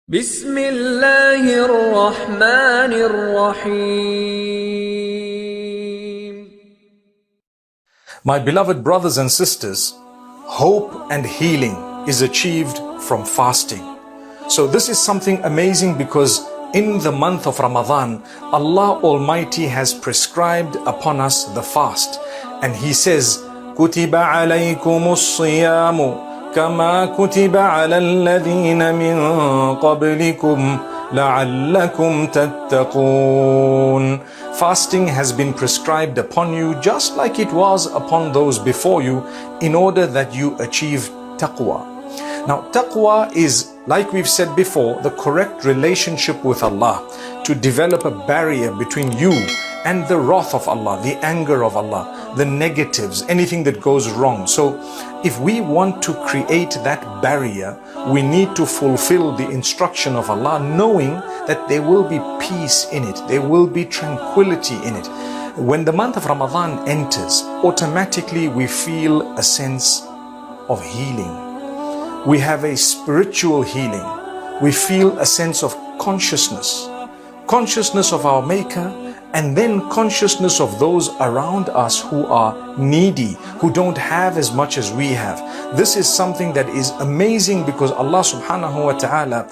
Bismillahir Rahmanir Rahim. My beloved brothers and sisters, hope and healing is achieved from fasting. So this is something amazing because in the month of Ramadan, Allah Almighty has prescribed upon us the fast. And He says, كُتِبَ عَلَيْكُمُ الصِّيَامُ كَمَا كُتِبَ عَلَى الَّذِينَ مِن قَبْلِكُمْ لَعَلَّكُمْ تَتَّقُونَ. Fasting has been prescribed upon you just like it was upon those before you in order that you achieve taqwa. Now taqwa is, like we've said before, the correct relationship with Allah, to develop a barrier between you and the wrath of Allah, the anger of Allah, the negatives, anything that goes wrong. So if we want to create that barrier, we need to fulfill the instruction of Allah, knowing that there will be peace in it, there will be tranquility in it. When the month of Ramadan enters, automatically we feel a sense of healing. We have a spiritual healing. We feel a sense of consciousness of our Maker, and then consciousness of those around us who are needy, who don't have as much as we have. This is something that is amazing because Allah subhanahu wa ta'ala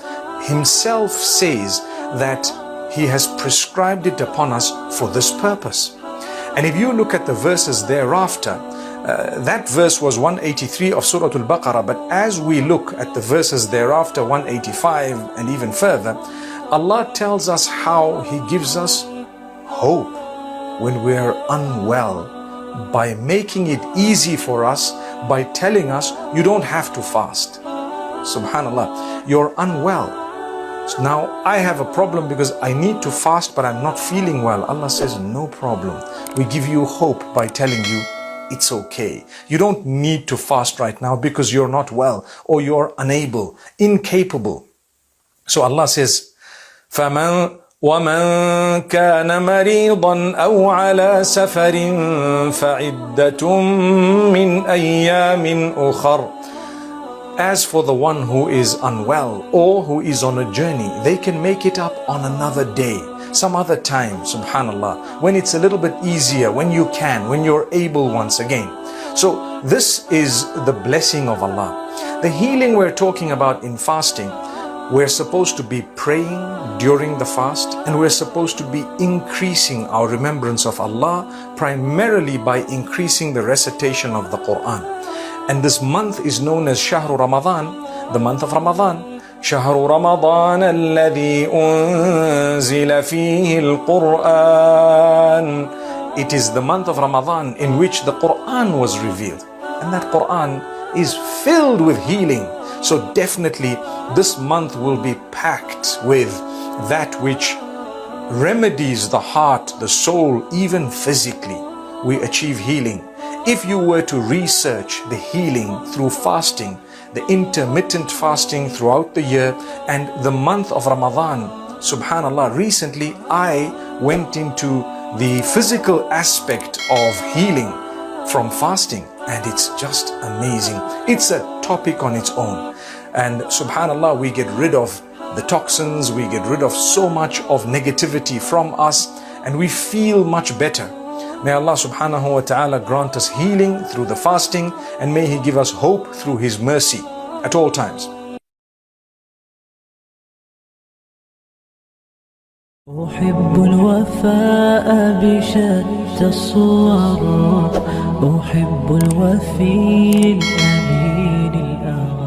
Himself says that He has prescribed it upon us for this purpose. And if you look at the verses thereafter, that verse was 183 of Surah Al-Baqarah, but as we look at the verses thereafter, 185 and even further, Allah tells us how He gives us hope when we are unwell, by making it easy for us, by telling us you don't have to fast. Subhanallah, you're unwell. So now I have a problem because I need to fast but I'm not feeling well. Allah says no problem. We give you hope by telling you it's okay. You don't need to fast right now because you're not well or you're unable, incapable. So Allah says, وَمَنْ كَانَ مَرِيضًا أَوْ عَلَى سَفَرٍ فَعِدَّةٌ مِّنْ أَيَّامٍ أُخَرٍ. As for the one who is unwell or who is on a journey, they can make it up on another day, some other time, subhanallah, when it's a little bit easier, when you can, when you're able once again. So this is the blessing of Allah. The healing we're talking about in fasting, we're supposed to be praying during the fast, and we're supposed to be increasing our remembrance of Allah, primarily by increasing the recitation of the Quran. And this month is known as Shahru Ramadan, the month of Ramadan. شهر رمضان الذي أنزل فيه القرآن. It is the month of Ramadan in which the Quran was revealed, and that Quran is filled with healing. So definitely this month will be packed with that which remedies the heart, the soul, even physically. We achieve healing. If you were to research the healing through fasting, the intermittent fasting throughout the year, and the month of Ramadan, subhanallah, recently I went into the physical aspect of healing from fasting, and it's just amazing. It's a topic on its own. And subhanallah, we get rid of the toxins, we get rid of so much of negativity from us, and we feel much better. May Allah subhanahu wa ta'ala grant us healing through the fasting, and may He give us hope through His mercy at all times. أحب الوفاء بشتى الصور، أحب الوفي الأمين الأغر.